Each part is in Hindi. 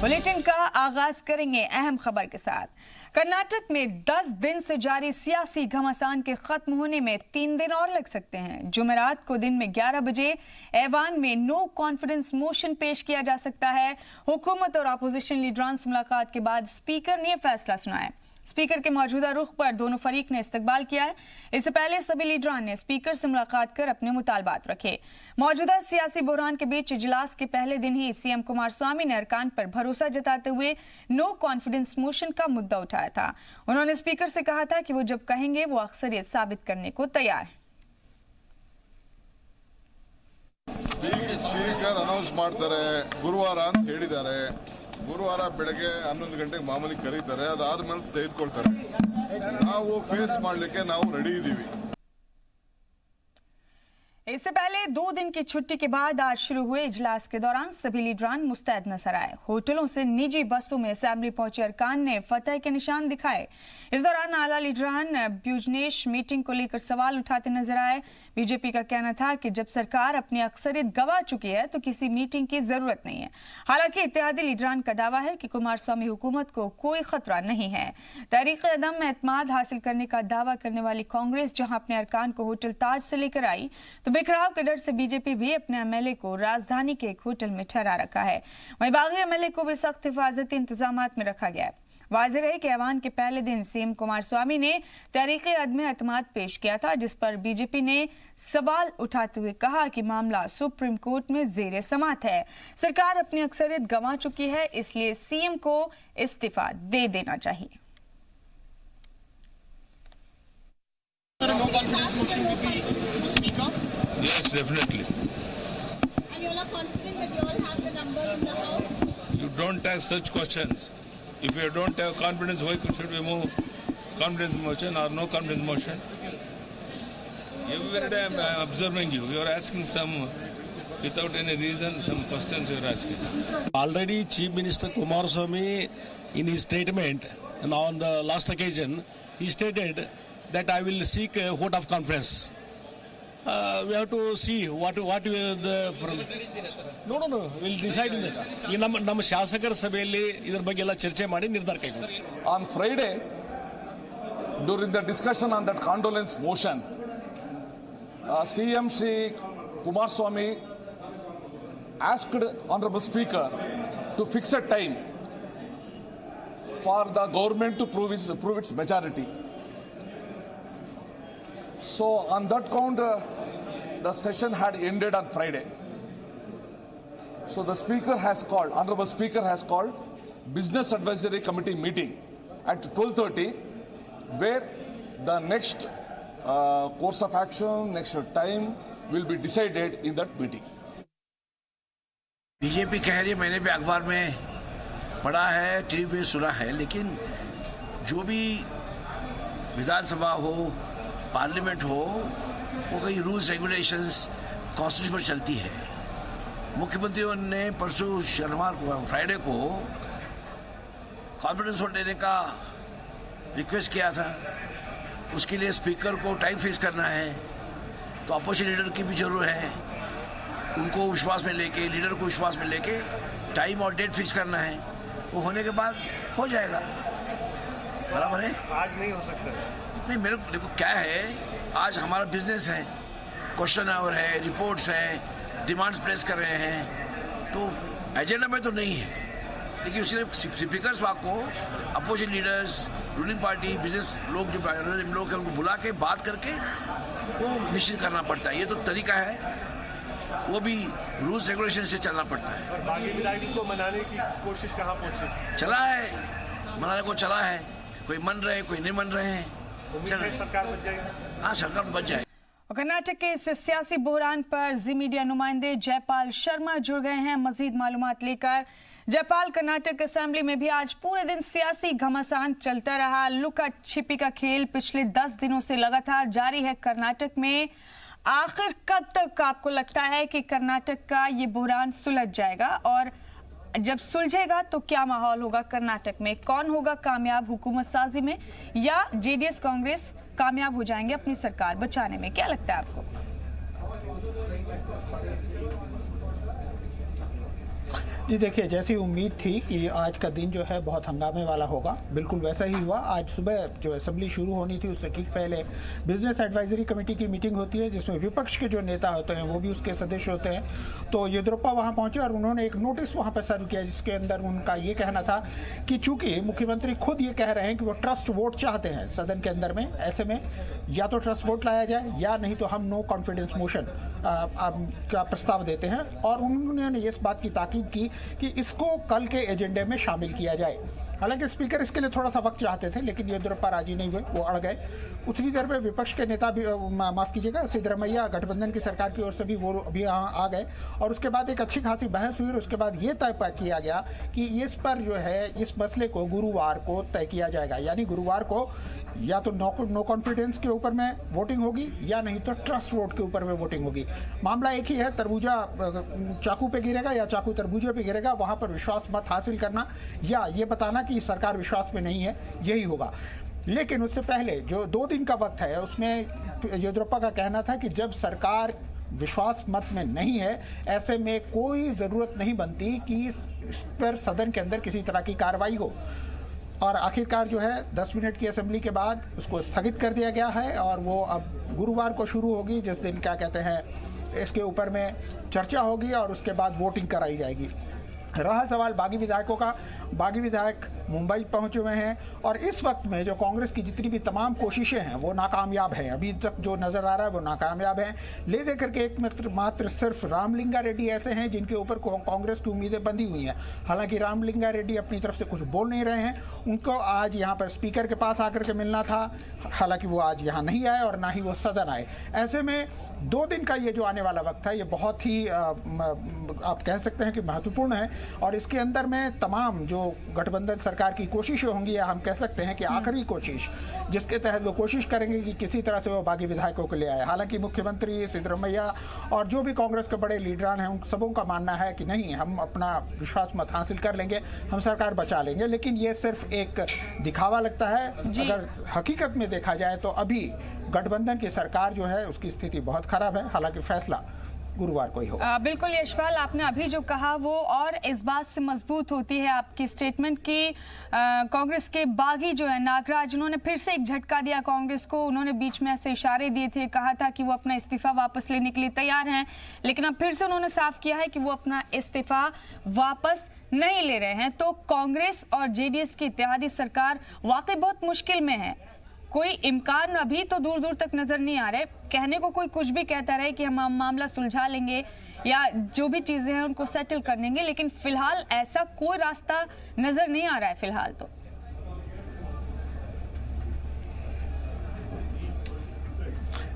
बुलेटिन का आगाज करेंगे अहम खबर के साथ। कर्नाटक में 10 दिन से जारी सियासी घमासान के खत्म होने में 3 दिन और लग सकते हैं। जुमेरात को दिन में 11 बजे ऐवान में नो कॉन्फिडेंस मोशन पेश किया जा सकता है। हुकूमत और अपोजिशन लीडरान से मुलाकात के बाद स्पीकर ने फैसला सुनाया। स्पीकर के मौजूदा रुख पर दोनों फरीक ने इस्तकबाल किया है। इससे पहले सभी लीडरान ने स्पीकर से मुलाकात कर अपने मुतालबात रखे। मौजूदा सियासी बहरान के बीच इजलास के पहले दिन ही सीएम कुमारस्वामी ने अरकान पर भरोसा जताते हुए नो कॉन्फिडेंस मोशन का मुद्दा उठाया था। उन्होंने स्पीकर से कहा था कि वो जब कहेंगे वो अक्सरियत साबित करने को तैयार है। ಸ್ಪೀಕರ್ ಅನೌನ್ಸ್ ಮಾಡ್ತಾರೆ ಗುರುವಾರ ಅಂತ ಹೇಳಿದ್ದಾರೆ। ಗುರುವಾರ ಬೆಳಗ್ಗೆ 11 ಗಂಟೆಗೆ ಮಾಮೂಲಿ ಕರೀತಾರೆ, ಅದಾದ್ಮೇಲೆ ತೆಗೆದುಕೊಳ್ತಾರೆ। ನಾವು ಫೇಸ್ ಮಾಡಲಿಕ್ಕೆ ನಾವು ರೆಡಿ ಇದ್ದೀವಿ। इससे पहले 2 दिन की छुट्टी के बाद आज शुरू हुए इजलास के दौरान सभी लीडरान मुस्तैद नजर आए। होटलों से निजी बसों में असेंबली पहुंचे अरकान ने फतह के निशान दिखाए। इस दौरान आला लीडरान ब्यूजनेश मीटिंग को लेकर सवाल उठाते नजर आए। बीजेपी का कहना था कि जब सरकार अपनी अक्सरियत गंवा चुकी है तो किसी मीटिंग की जरूरत नहीं है। हालांकि इत्तेहादी लीडरान का दावा है कि कुमारस्वामी हुकूमत को कोई खतरा नहीं है। तहरीक अदम में एतमाद हासिल करने का दावा करने वाली कांग्रेस जहां अपने अरकान को होटल ताज से लेकर आई, तो बिखराव के डर से बीजेपी भी अपने एमएलए को राजधानी के एक होटल में ठहरा रखा है। वहीं बागी एमएलए को भी सख्त हिफाजती इंतजामात में रखा गया है। वाज़ेह है कि ऐवान के पहले दिन सीएम कुमारस्वामी ने तहरीक अदम एतमाद पेश किया था, जिस पर बीजेपी ने सवाल उठाते हुए कहा कि मामला सुप्रीम कोर्ट में जेर समात है। सरकार अपनी अक्सरियत गंवा चुकी है, इसलिए सीएम को इस्तीफा दे देना चाहिए। No confidence motion would be the speaker? Yes, definitely. And you all are confident that you all have the numbers in the house? You don't ask such questions. If you don't have confidence, why should we move confidence motion or no confidence motion? Every day I'm observing you. You are asking some, without any reason, some questions you are asking. Already Chief Minister Kumaraswamy, in his statement, and on the last occasion, he stated that I will seek a vote of confidence. We have to see what will the no we'll decide in that. ಈ ನಮ್ಮ ಶಾಸಕರ ಸಭೆಯಲ್ಲಿ ಇದರ ಬಗ್ಗೆ ಎಲ್ಲ ಚರ್ಚೆ ಮಾಡಿ ನಿರ್ಧಾರ ಕೈಗೊಳ್ಳುತ್ತಾರೆ. On Friday, during the discussion on that condolence motion, CM Shri Kumaraswamy asked Honorable Speaker to fix a time for the government to prove its majority. So on that count, the session had ended on Friday. So the Speaker has called, Honorable Speaker has called Business Advisory Committee meeting at 12:30, where the next course of action, next time will be decided in that meeting. BJP कह रही है, मैंने भी अखबार में पढ़ा है, टीवी पे सुना है, लेकिन जो भी विधानसभा हो, पार्लियामेंट हो, वो कई रूल्स रेगुलेशंस कॉन्स्टिट्यूशन पर चलती है। मुख्यमंत्रियों ने परसों फ्राइडे को कॉन्फिडेंस वोट देने का रिक्वेस्ट किया था। उसके लिए स्पीकर को टाइम फिक्स करना है, तो अपोजिशन लीडर की भी जरूरत है। उनको विश्वास में लेके, लीडर को विश्वास में लेके टाइम और डेट फिक्स करना है। वो होने के बाद हो जाएगा। बराबर है? आज नहीं हो सकता। नहीं, मेरे को देखो क्या है, आज हमारा बिजनेस है, क्वेश्चन आवर है, रिपोर्ट्स हैं, डिमांड्स प्लेस कर रहे हैं, तो एजेंडा में तो नहीं है, लेकिन उसने स्पीकर साहब को opposition leaders, ruling party, business लोग जो लोग हैं उनको बुला के बात करके वो निश्चित करना पड़ता है। ये तो तरीका है, वो भी रूल्स रेगुलेशन से चलना पड़ता है। और बागी विधायक को मनाने की कोशिश कहाँ पहुंची? चला है, मनाने को चला है, कोई मन रहे, कोई नहीं मन रहे हैं। सरकार बच जाएगी। हाँ, सरकार तो बच जाएगी। कर्नाटक के इस सियासी बहरान पर जी मीडिया नुमाइंदे जयपाल शर्मा जुड़ गए हैं मजीद मालूमात लेकर। जयपाल, कर्नाटक असेंबली में भी आज पूरे दिन सियासी घमासान चलता रहा। लुका छिपी का खेल पिछले 10 दिनों से लगातार जारी है कर्नाटक में। आखिर कब तक आपको लगता है कि कर्नाटक का ये बहरान सुलझ जाएगा, और जब सुलझेगा तो क्या माहौल होगा कर्नाटक में? कौन होगा कामयाब हुकूमत साजी में, या जेडीएस कांग्रेस कामयाब हो जाएंगे अपनी सरकार बचाने में? क्या लगता है आपको? जी देखिए, जैसी उम्मीद थी कि आज का दिन जो है बहुत हंगामे वाला होगा, बिल्कुल वैसा ही हुआ। आज सुबह जो असेंबली शुरू होनी थी उससे ठीक पहले बिजनेस एडवाइजरी कमेटी की मीटिंग होती है, जिसमें विपक्ष के जो नेता होते हैं वो भी उसके सदस्य होते हैं। तो येदियुरप्पा वहां पहुंचे और उन्होंने एक नोटिस वहां पर सर्व किया, जिसके अंदर उनका ये कहना था कि चूंकि मुख्यमंत्री खुद ये कह रहे हैं कि वो ट्रस्ट वोट चाहते हैं सदन के अंदर में, ऐसे में या तो ट्रस्ट वोट लाया जाए या नहीं तो हम नो कॉन्फिडेंस मोशन का प्रस्ताव देते हैं। और उन्होंने इस बात की ताकीद की कि इसको कल के एजेंडे में शामिल किया जाए। हालांकि स्पीकर इसके लिए थोड़ा सा वक्त चाहते थे, लेकिन येदियुरप्पा राजी नहीं हुए, वो अड़ गए। उतनी देर में विपक्ष के नेता भी माफ कीजिएगा सिद्धरमैया गठबंधन की सरकार की ओर से भी वो अभी यहाँ आ गए और उसके बाद एक अच्छी खासी बहस हुई और उसके बाद ये तय किया गया कि इस पर जो है इस मसले को गुरुवार को तय किया जाएगा। यानी गुरुवार को या तो नो कॉन्फिडेंस के ऊपर में वोटिंग होगी या नहीं तो ट्रस्ट वोट के ऊपर में वोटिंग होगी। मामला एक ही है, तरबूजा चाकू पे गिरेगा या चाकू तरबूजे पे गिरेगा, वहां पर विश्वास मत हासिल करना या ये बताना कि सरकार विश्वास में नहीं है, यही होगा। लेकिन उससे पहले जो 2 दिन का वक्त है उसमें येदियुरप्पा का कहना था कि जब सरकार विश्वास मत में नहीं है, ऐसे में कोई जरूरत नहीं बनती कि इस पर सदन के अंदर किसी तरह की कार्रवाई हो। और आखिरकार जो है 10 मिनट की असेंबली के बाद उसको स्थगित कर दिया गया है और वो अब गुरुवार को शुरू होगी, जिस दिन क्या कहते हैं इसके ऊपर में चर्चा होगी और उसके बाद वोटिंग कराई जाएगी। रहा सवाल बागी विधायकों का, बागी विधायक मुंबई पहुंचे हुए हैं और इस वक्त में जो कांग्रेस की जितनी भी तमाम कोशिशें हैं वो नाकामयाब हैं। अभी तक जो नजर आ रहा है वो नाकामयाब है। ले दे करके एक मात्र सिर्फ रामलिंगा रेड्डी ऐसे हैं जिनके ऊपर कांग्रेस की उम्मीदें बंधी हुई हैं। हालांकि रामलिंगा रेड्डी अपनी तरफ से कुछ बोल नहीं रहे हैं। उनको आज यहाँ पर स्पीकर के पास आकर के मिलना था, हालांकि वो आज यहाँ नहीं आए और ना ही वो सदन आए। ऐसे में 2 दिन का ये जो आने वाला वक्त है ये बहुत ही आप कह सकते हैं कि महत्वपूर्ण है और इसके अंदर में तमाम जो गठबंधन सरकार की कोशिशें होंगी या हम कह सकते हैं कि आखिरी कोशिश जिसके तहत वो कोशिश करेंगे कि किसी तरह से वो बागी विधायकों को ले आए। हालांकि मुख्यमंत्री सिद्धरमैया और जो भी कांग्रेस के बड़े लीडरान हैं उन सबों का मानना है कि नहीं, हम अपना विश्वास मत हासिल कर लेंगे, हम सरकार बचा लेंगे। लेकिन ये सिर्फ एक दिखावा लगता है। अगर हकीकत में देखा जाए तो अभी गठबंधन की सरकार जो है उसकी स्थिति बहुत खराब है। हालांकि फैसला गुरुवार को ही होगा। बिल्कुल यशपाल, आपने अभी जो कहा वो और इस बात से मजबूत होती है आपकी स्टेटमेंट की कांग्रेस के बागी जो है नागराज, उन्होंने फिर से एक झटका दिया कांग्रेस को। उन्होंने बीच में ऐसे इशारे दिए थे, कहा था कि वो अपना इस्तीफा वापस लेने के लिए तैयार हैं, लेकिन अब फिर से उन्होंने साफ किया है कि वो अपना इस्तीफा वापस नहीं ले रहे हैं। तो कांग्रेस और जेडीएस की इत्तेहादी सरकार वाकई बहुत मुश्किल में है। कोई इम्कान अभी तो दूर दूर तक नजर नहीं आ रहे। कहने को कोई कुछ भी कहता रहे कि हम मामला सुलझा लेंगे या जो भी चीजें हैं उनको सेटल कर लेंगे, लेकिन फिलहाल ऐसा कोई रास्ता नजर नहीं आ रहा है फिलहाल तो।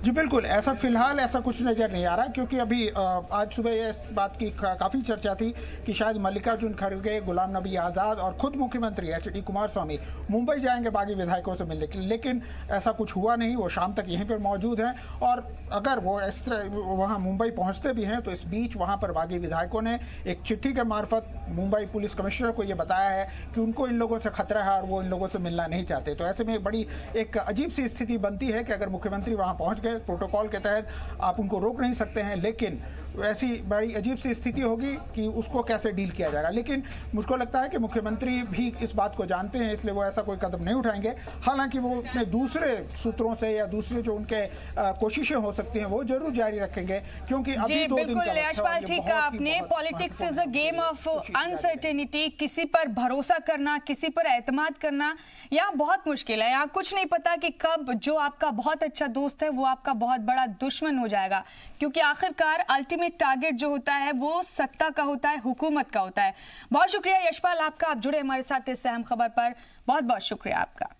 जी बिल्कुल, ऐसा फिलहाल ऐसा कुछ नजर नहीं आ रहा, क्योंकि अभी आज सुबह इस बात की काफी चर्चा थी कि शायद मल्लिकार्जुन खड़गे, गुलाम नबी आजाद और खुद मुख्यमंत्री एचडी कुमारस्वामी मुंबई जाएंगे बागी विधायकों से मिलने के लिए, लेकिन ऐसा कुछ हुआ नहीं। वो शाम तक यहीं पर मौजूद हैं और अगर वो इस तरह वहाँ मुंबई पहुँचते भी हैं तो इस बीच वहाँ पर बागी विधायकों ने एक चिट्ठी के मार्फत मुंबई पुलिस कमिश्नर को ये बताया है कि उनको इन लोगों से खतरा है और वो इन लोगों से मिलना नहीं चाहते। तो ऐसे में बड़ी एक अजीब सी स्थिति बनती है कि अगर मुख्यमंत्री वहाँ पहुँच गए, प्रोटोकॉल के तहत आप उनको रोक नहीं सकते हैं, लेकिन ऐसी बड़ी अजीब सी स्थिति होगी कि उसको कैसे डील किया जाएगा। लेकिन मुझको लगता है कि मुख्यमंत्री भी इस बात को जानते हैं, इसलिए वो ऐसा कोई कदम नहीं उठाएंगे। हालांकि वो अपने दूसरे सूत्रों से या दूसरे जो उनके कोशिशें हो सकती हैं वो जरूर जारी रखेंगे, क्योंकि अभी 2 दिन का यशपाल ठीक है आपने, politics is a game of uncertainty. किसी पर भरोसा करना, किसी पर एतमाद करना यहाँ बहुत मुश्किल है। यहाँ कुछ नहीं पता कि कब जो आपका बहुत अच्छा दोस्त है वो आपका बहुत बड़ा दुश्मन हो जाएगा, क्योंकि आखिरकार अल्टीमेट टारगेट जो होता है वो सत्ता का होता है, हुकूमत का होता है। बहुत शुक्रिया यशपाल आपका, आप जुड़े हमारे साथ इस अहम खबर पर, बहुत बहुत शुक्रिया आपका।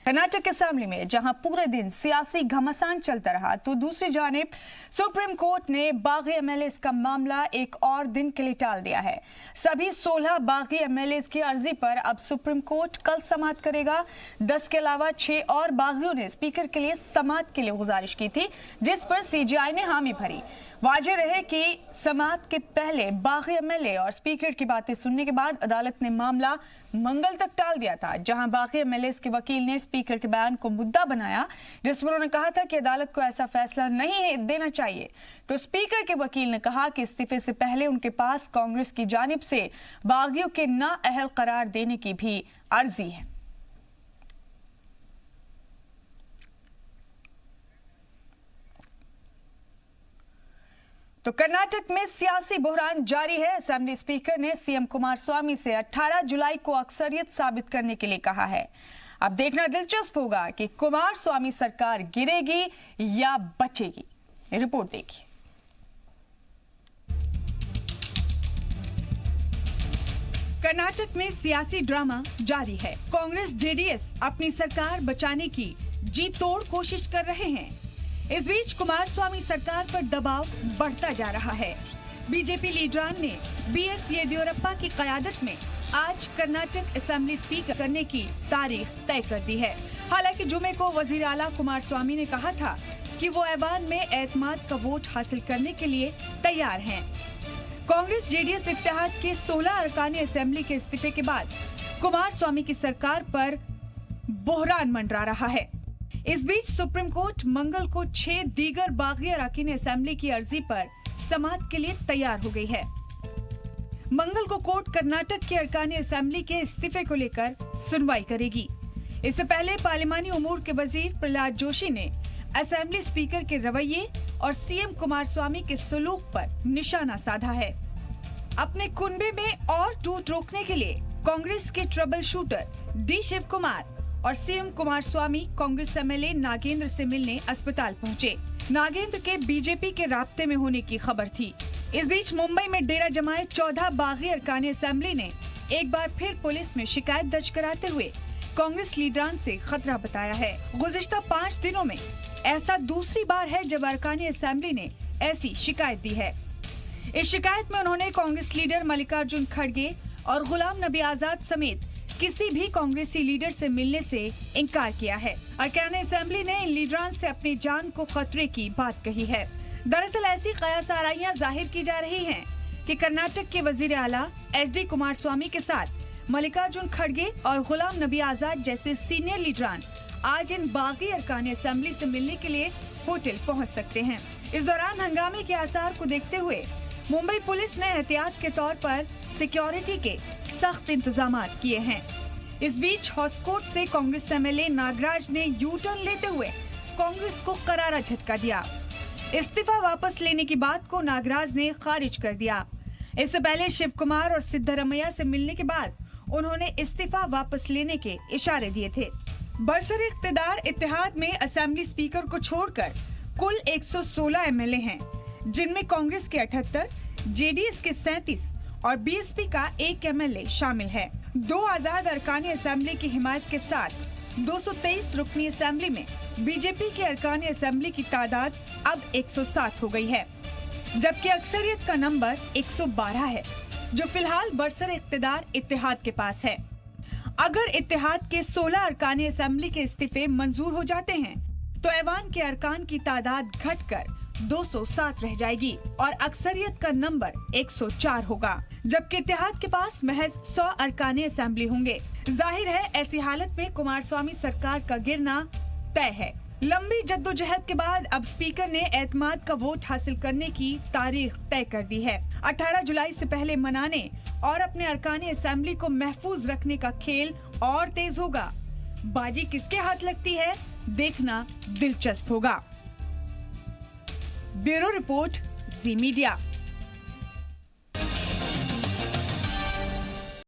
कर्नाटक असेंबली में जहां पूरे दिन सियासी घमासान चलता रहा, तो दूसरी जानिब सुप्रीम कोर्ट ने बागी एमएलएस का मामला एक और दिन के लिए टाल दिया है। सभी 16 बागी एमएलएस की अर्जी पर अब सुप्रीम कोर्ट कल समाअत करेगा। 10 के अलावा 6 और बागियों ने स्पीकर के लिए समाअत के लिए गुजारिश की थी, जिस पर सीजेआई ने हामी भरी। वाजिब रहे कि समाअत के पहले बागी एमएलए और स्पीकर की बातें सुनने के बाद अदालत ने मामला मंगल तक टाल दिया था, जहां बागी एमएलए के वकील ने स्पीकर के बयान को मुद्दा बनाया, जिसमें उन्होंने कहा था कि अदालत को ऐसा फैसला नहीं देना चाहिए। तो स्पीकर के वकील ने कहा कि इस्तीफे से पहले उनके पास कांग्रेस की जानिब से बागियों के नाअहल करार देने की भी अर्जी है। तो कर्नाटक में सियासी बहरान जारी है। असेंबली स्पीकर ने सीएम कुमारस्वामी से 18 जुलाई को अक्सरियत साबित करने के लिए कहा है। अब देखना दिलचस्प होगा कि कुमारस्वामी सरकार गिरेगी या बचेगी। रिपोर्ट देखिए। कर्नाटक में सियासी ड्रामा जारी है। कांग्रेस जेडीएस अपनी सरकार बचाने की जी तोड़ कोशिश कर रहे हैं। इस बीच कुमारस्वामी सरकार पर दबाव बढ़ता जा रहा है। बीजेपी लीडरान ने बीएस येदियुरप्पा की क़यादत में आज कर्नाटक असेंबली स्पीकर करने की तारीख तय कर दी है। हालांकि जुमे को वजीर आला कुमारस्वामी ने कहा था कि वो ऐवान में एतमाद का वोट हासिल करने के लिए तैयार हैं। कांग्रेस जेडीएस इत्तेहाद के 16 अरकानी असेंबली के इस्तीफे के बाद कुमारस्वामी की सरकार पर बहरान मंडरा रहा है। इस बीच सुप्रीम कोर्ट मंगल को 6 दीगर बागी अरकानी असेंबली की अर्जी पर समाअत के लिए तैयार हो गई है। मंगल को कोर्ट कर्नाटक की अरकानी असेंबली के इस्तीफे को लेकर सुनवाई करेगी। इससे पहले पार्लिमानी उमूर के वजीर प्रहलाद जोशी ने असेंबली स्पीकर के रवैये और सीएम कुमारस्वामी के सलूक पर निशाना साधा है। अपने कुनबे में और टूट रोकने के लिए कांग्रेस के trouble shooter D Shiv Kumar और CM Kumaraswamy Congress MLA Nagendra से मिलने अस्पताल पहुंचे। नागेंद्र के बीजेपी के राब्ते में होने की खबर थी। इस बीच मुंबई में डेरा जमाए 14 बागी अरकानी असेंबली ने एक बार फिर पुलिस में शिकायत दर्ज कराते हुए कांग्रेस लीडरान से खतरा बताया है। गुज़िश्ता 5 दिनों में ऐसा दूसरी बार है जब अरकानी असेंबली ने ऐसी शिकायत दी है। इस शिकायत में उन्होंने कांग्रेस लीडर मल्लिकार्जुन खड़गे और गुलाम नबी आजाद समेत किसी भी कांग्रेसी लीडर से मिलने से इनकार किया है। अरकानी असेंबली ने इन लीडरान से अपनी जान को खतरे की बात कही है। दरअसल ऐसी कयासाराइयां जाहिर की जा रही हैं कि कर्नाटक के वजीर आला एचडी कुमारस्वामी के साथ मल्लिकार्जुन खड़गे और गुलाम नबी आजाद जैसे सीनियर लीडरान आज इन बागी अरकानी असेंबली से मिलने के लिए होटल पहुंच सकते हैं। इस दौरान हंगामे के आसार को देखते हुए मुंबई पुलिस ने एहतियात के तौर पर सिक्योरिटी के सख्त इंतजाम किए हैं। इस बीच हॉस्कोट से कांग्रेस एमएलए नागराज ने यू टर्न लेते हुए कांग्रेस को करारा झटका दिया। इस्तीफा वापस लेने की बात को नागराज ने खारिज कर दिया। इससे पहले शिव कुमार और सिद्धरमैया से मिलने के बाद उन्होंने इस्तीफा वापस लेने के इशारे दिए थे। बरसर इख्तिदार इत्तेहाद में असेंबली स्पीकर को छोड़कर कुल 116 एमएलए हैं, जिनमें कांग्रेस के 78, जेडीएस के 37 और बीएसपी का 1 एमएलए शामिल है। 2 आजाद अरकानी असेंबली की हिमायत के साथ 223 रुकनी असेंबली में बीजेपी की अरकानी असेंबली की तादाद अब 107 हो गई है, जबकि अक्सरियत का नंबर 112 है, जो फिलहाल बरसर इख्तिदार इत्तेहाद के पास है। अगर इत्तेहाद के 16 अरकानी असेंबली के इस्तीफे मंजूर हो जाते हैं तो ऐवान के अरकान की तादाद घटकर 207 रह जाएगी और अक्सरियत का नंबर 104 होगा, जबकि इत्तेहाद के पास महज 100 अरकानी असेंबली होंगे। जाहिर है ऐसी हालत में कुमारस्वामी सरकार का गिरना तय है। लंबी जद्दोजहद के बाद अब स्पीकर ने एतमाद का वोट हासिल करने की तारीख तय कर दी है। 18 जुलाई से पहले मनाने और अपने अरकानी असेंबली को महफूज रखने का खेल और तेज होगा। बाजी किसके हाथ लगती है, देखना दिलचस्प होगा। ब्यूरो रिपोर्ट, जी मीडिया।